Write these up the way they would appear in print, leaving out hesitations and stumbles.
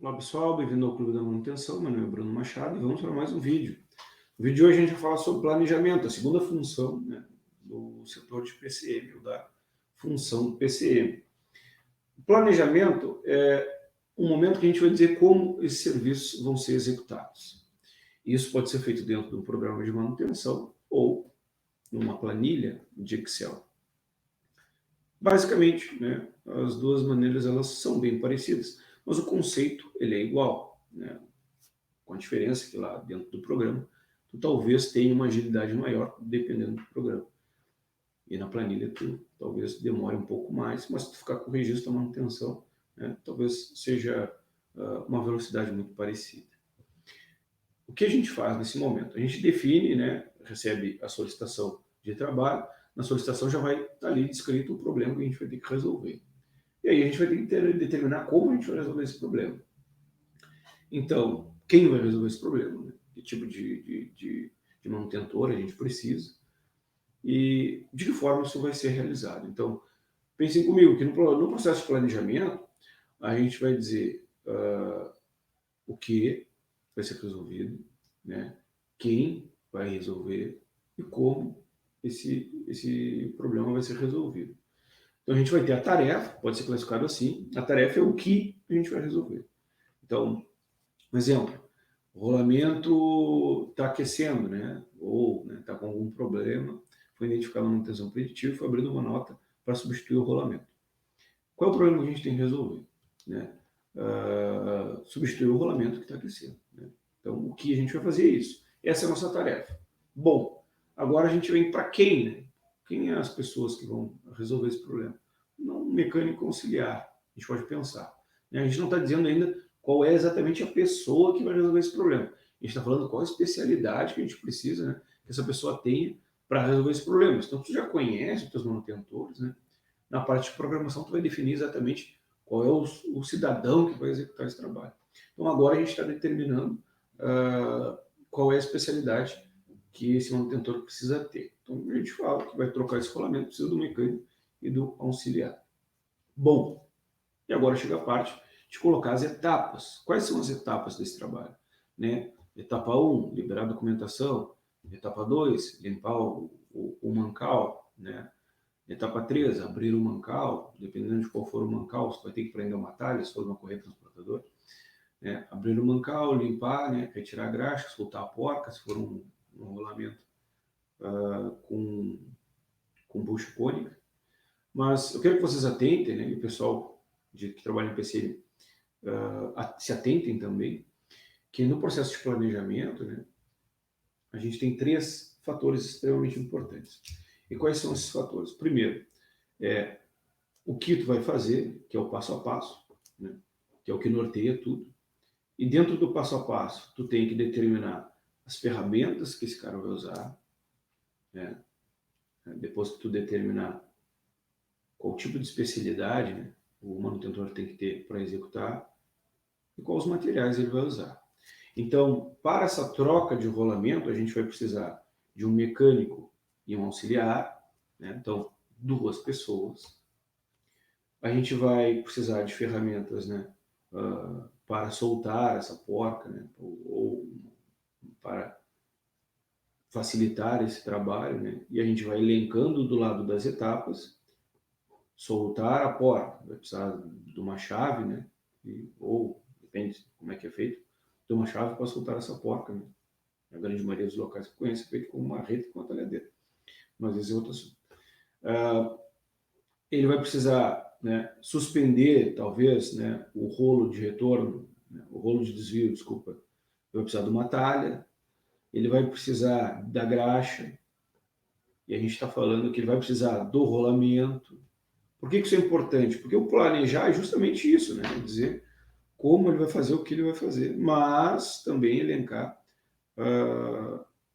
Olá pessoal, bem-vindo ao Clube da Manutenção. Meu nome é Bruno Machado e vamos para mais um vídeo. No vídeo de hoje a gente vai falar sobre planejamento, a segunda função, né, do setor de PCM, ou da função do PCM. O planejamento é um momento que a gente vai dizer como esses serviços vão ser executados. Isso pode ser feito dentro de um programa de manutenção ou numa planilha de Excel. Basicamente, né, as duas maneiras elas são bem parecidas, mas o conceito ele é igual, né, com a diferença que lá dentro do programa tu talvez tenha uma agilidade maior dependendo do programa. E na planilha tu talvez demore um pouco mais, mas se tu ficar com o registro da manutenção, né, talvez seja uma velocidade muito parecida. O que a gente faz nesse momento? A gente define, né, recebe a solicitação de trabalho, na solicitação já vai estar ali descrito o problema que a gente vai ter que resolver. E aí a gente vai ter que determinar como a gente vai resolver esse problema. Então, quem vai resolver esse problema? Né? Que tipo de manutentor a gente precisa? E de que forma isso vai ser realizado? Então, pensem comigo que no processo de planejamento, a gente vai dizer o que vai ser resolvido, né? Quem vai resolver e como esse problema vai ser resolvido. Então, a gente vai ter a tarefa, pode ser classificado assim, a tarefa é o que a gente vai resolver. Então, um exemplo, o rolamento está aquecendo, né? Ou está com algum problema, foi identificado uma manutenção preditiva e foi abrindo uma nota para substituir o rolamento. Qual é o problema que a gente tem que resolver? Né? Substituir o rolamento que está aquecendo. Né? Então, o que a gente vai fazer é isso. Essa é a nossa tarefa. Bom, agora a gente vem para quem? Né? Quem é as pessoas que vão resolver esse problema? Não um mecânico auxiliar, a gente pode pensar. Né? A gente não está dizendo ainda qual é exatamente a pessoa que vai resolver esse problema. A gente está falando qual a especialidade que a gente precisa, né, que essa pessoa tenha para resolver esse problema. Então, tu já conhece os teus manutentores, né? Na parte de programação, tu vai definir exatamente qual é o cidadão que vai executar esse trabalho. Então, agora a gente está determinando qual é a especialidade que esse manutentor precisa ter. Então, a gente fala que vai trocar esse rolamento, precisa do mecânico e do auxiliar. Bom, e agora chega a parte de colocar as etapas. Quais são as etapas desse trabalho? Né? Etapa 1, liberar a documentação. Etapa 2, limpar o mancal. Né? Etapa 3, abrir o mancal. Dependendo de qual for o mancal, você vai ter que prender uma talha, se for uma correia transportadora. Né? Abrir o mancal, limpar, né? Retirar a graxa, soltar a porca, se for um rolamento com bucha cônica. Mas eu quero que vocês atentem, né? E o pessoal que trabalha em PCM se atentem também, que no processo de planejamento, né, a gente tem 3 fatores extremamente importantes. E quais são esses fatores? Primeiro, o que tu vai fazer, que é o passo a passo, né, que é o que norteia tudo. E dentro do passo a passo, tu tem que determinar as ferramentas que esse cara vai usar, né? Depois que tu determinar qual tipo de especialidade, né, o manutentor tem que ter para executar e quais os materiais ele vai usar. Então, para essa troca de rolamento, a gente vai precisar de um mecânico e um auxiliar, né? Então, 2 pessoas. A gente vai precisar de ferramentas, né, para soltar essa porca, né, ou para facilitar esse trabalho, né? E a gente vai elencando do lado das etapas, soltar a porca, vai precisar de uma chave, né? Ou, depende como é que é feito, de uma chave para soltar essa porca, né? A grande maioria dos locais que conhece é feito com uma rede com uma talhadeira. Mas esse é outro assunto. Ele vai precisar, né, suspender, talvez, né, o rolo de retorno, né, o rolo de desvio, desculpa. Ele vai precisar de uma talha, ele vai precisar da graxa, e a gente está falando que ele vai precisar do rolamento. Por que isso é importante? Porque o planejar é justamente isso, né? Dizer como ele vai fazer o que ele vai fazer, mas também elencar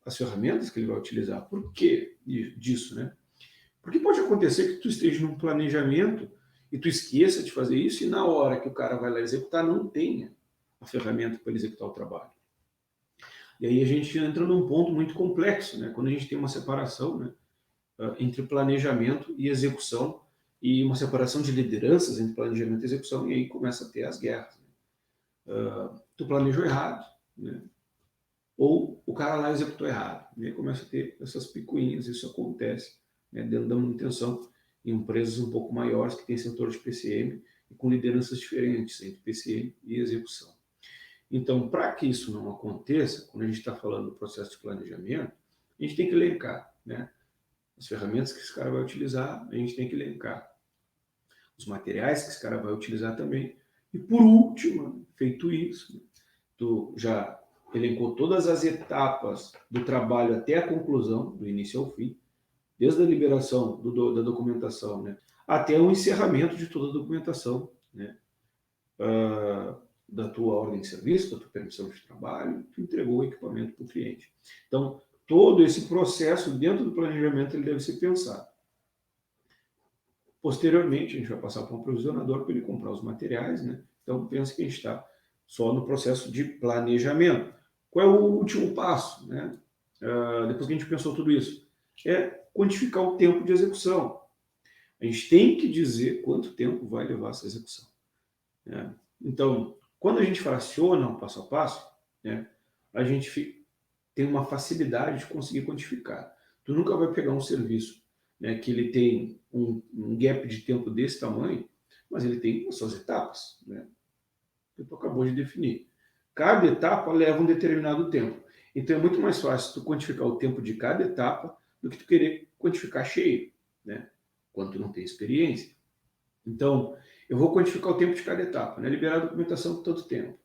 as ferramentas que ele vai utilizar. Por que disso, né? Porque pode acontecer que tu esteja num planejamento e tu esqueça de fazer isso e na hora que o cara vai lá executar não tenha a ferramenta para ele executar o trabalho. E aí a gente entra num ponto muito complexo, né? Quando a gente tem uma separação, né, entre planejamento e execução e uma separação de lideranças entre planejamento e execução, e aí começa a ter as guerras. Né? tu planejou errado, né? Ou o cara lá executou errado. E aí começa a ter essas picuinhas, isso acontece, né, dentro da manutenção em empresas um pouco maiores que têm setor de PCM e com lideranças diferentes entre PCM e execução. Então, para que isso não aconteça, quando a gente está falando do processo de planejamento, a gente tem que elencar, né, as ferramentas que esse cara vai utilizar, a gente tem que elencar os materiais que esse cara vai utilizar também. E por último, feito isso, tu já elencou todas as etapas do trabalho até a conclusão, do início ao fim, desde a liberação da documentação, né, até o encerramento de toda a documentação, né, da tua ordem de serviço, da tua permissão de trabalho, tu entregou o equipamento para o cliente. Então, todo esse processo dentro do planejamento ele deve ser pensado. Posteriormente, a gente vai passar para um provisionador para ele comprar os materiais, né? Então, pensa que a gente está só no processo de planejamento. Qual é o último passo, né? Depois que a gente pensou tudo isso? É quantificar o tempo de execução. A gente tem que dizer quanto tempo vai levar essa execução, né? Então, quando a gente fraciona o passo a passo, né, a gente tem uma facilidade de conseguir quantificar. Tu nunca vai pegar um serviço, né, que ele tem um gap de tempo desse tamanho, mas ele tem as suas etapas, né, que tu acabou de definir. Cada etapa leva um determinado tempo. Então é muito mais fácil tu quantificar o tempo de cada etapa do que tu querer quantificar cheio, né, quando tu não tem experiência. Então, eu vou quantificar o tempo de cada etapa, né, liberar a documentação por tanto tempo,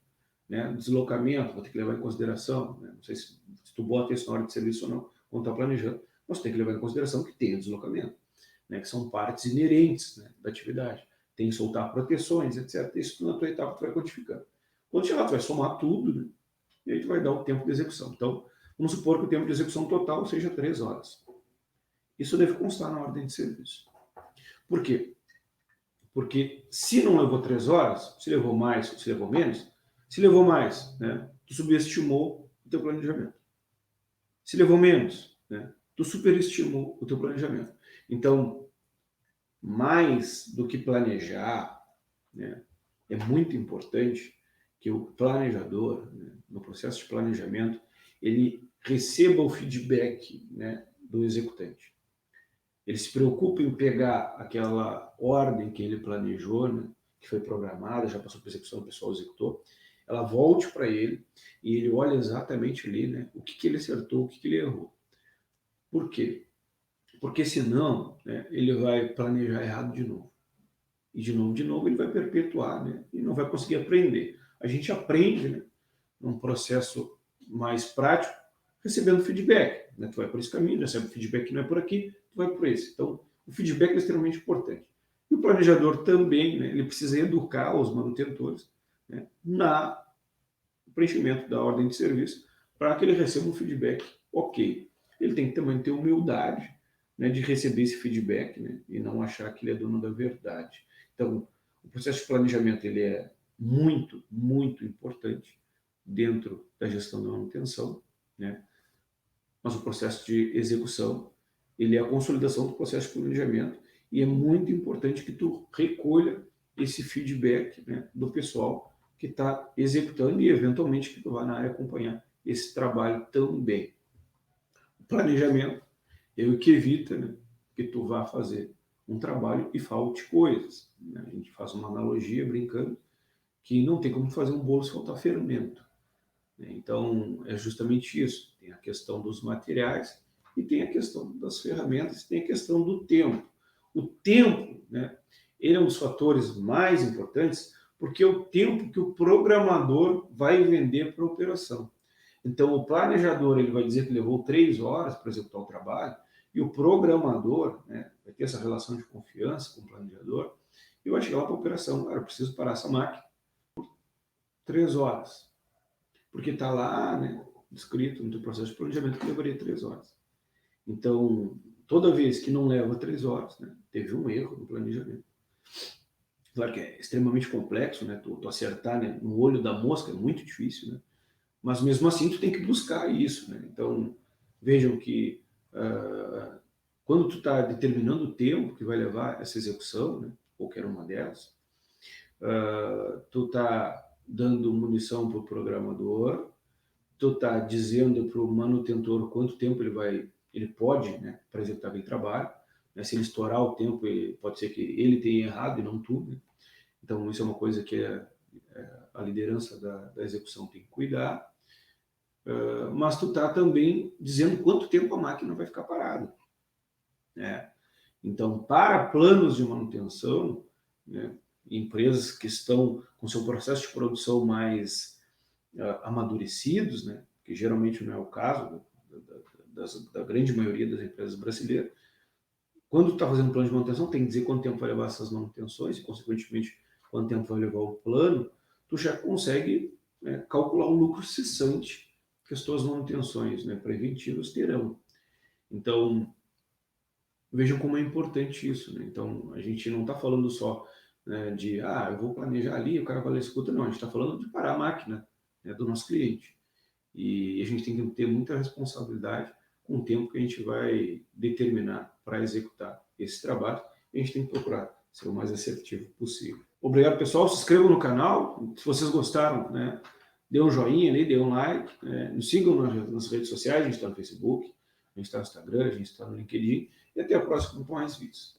né, deslocamento, vou ter que levar em consideração, né, não sei se tu bota isso na hora de serviço ou não, quando está planejando, mas tu tem que levar em consideração que tem o deslocamento, né, que são partes inerentes, né, da atividade. Tem que soltar proteções, etc. Isso na tua etapa tu vai quantificando. Quando chegar, tu vai somar tudo, né, e aí tu vai dar o tempo de execução. Então, vamos supor que o tempo de execução total seja 3 horas. Isso deve constar na ordem de serviço. Por quê? Porque se não levou 3 horas, se levou mais, se levou menos, se levou mais, né, tu subestimou o teu planejamento. Se levou menos, né, tu superestimou o teu planejamento. Então, mais do que planejar, né, é muito importante que o planejador, né, no processo de planejamento, ele receba o feedback, né, do executante. Ele se preocupa em pegar aquela ordem que ele planejou, né, que foi programada, já passou por execução, o pessoal executou, ela volte para ele e ele olha exatamente ali, né, o que ele acertou, o que ele errou. Por quê? Porque senão, né, ele vai planejar errado de novo. E de novo ele vai perpetuar, né, e não vai conseguir aprender. A gente aprende, né, num processo mais prático, recebendo feedback, né? Tu vai por esse caminho, recebe feedback que não é por aqui, tu vai por esse. Então, o feedback é extremamente importante. E o planejador também, né, ele precisa educar os manutentores, né, no preenchimento da ordem de serviço para que ele receba um feedback ok. Ele tem que também ter humildade, né, de receber esse feedback, né, e não achar que ele é dono da verdade. Então, o processo de planejamento ele é muito, muito importante dentro da gestão da manutenção, né? Mas o processo de execução ele é a consolidação do processo de planejamento e é muito importante que tu recolha esse feedback, né, do pessoal que está executando e eventualmente que tu vá na área acompanhar esse trabalho também. O planejamento é o que evita, né, que tu vá fazer um trabalho e falte coisas, né? A gente faz uma analogia brincando que não tem como fazer um bolo se faltar fermento. Então, é justamente isso. Tem a questão dos materiais e tem a questão das ferramentas, tem a questão do tempo. O tempo, né, ele é um dos fatores mais importantes porque é o tempo que o programador vai vender para a operação. Então, o planejador ele vai dizer que levou 3 horas para executar o trabalho e o programador, né, vai ter essa relação de confiança com o planejador e vai chegar lá para a operação. Cara, eu preciso parar essa máquina por 3 horas. Porque está lá, né, escrito no teu processo de planejamento que levaria 3 horas. Então, toda vez que não leva 3 horas, né, teve um erro no planejamento. Claro que é extremamente complexo, né, tu acertar, né, no olho da mosca é muito difícil, né, mas mesmo assim tu tem que buscar isso. Né. Então, vejam que quando tu está determinando o tempo que vai levar essa execução, né, qualquer uma delas, tu está dando munição para o programador, tu está dizendo para o manutentor quanto tempo ele pode, né, para executar aquele trabalho. Né? Se ele estourar o tempo, pode ser que ele tenha errado e não tu. Né? Então, isso é uma coisa que a liderança da execução tem que cuidar. Mas tu está também dizendo quanto tempo a máquina vai ficar parada. Né? Então, para planos de manutenção, né, empresas que estão com seu processo de produção mais amadurecidos, né, que geralmente não é o caso da grande maioria das empresas brasileiras, quando está fazendo plano de manutenção, tem que dizer quanto tempo vai levar essas manutenções e, consequentemente, quanto tempo vai levar o plano, tu já consegue, né, calcular o lucro cessante que as tuas manutenções, né, preventivas terão. Então, vejam como é importante isso. Né? Então, a gente não está falando só, né, de, eu vou planejar ali, o cara vai lá e escuta. Não, a gente está falando de parar a máquina, né, do nosso cliente. E a gente tem que ter muita responsabilidade com o tempo que a gente vai determinar para executar esse trabalho. A gente tem que procurar ser o mais assertivo possível. Obrigado, pessoal. Se inscrevam no canal. Se vocês gostaram, né, dê um joinha ali, dê um like. Nos sigam nas redes sociais. A gente está no Facebook, a gente está no Instagram, a gente está no LinkedIn. E até a próxima com mais vídeos.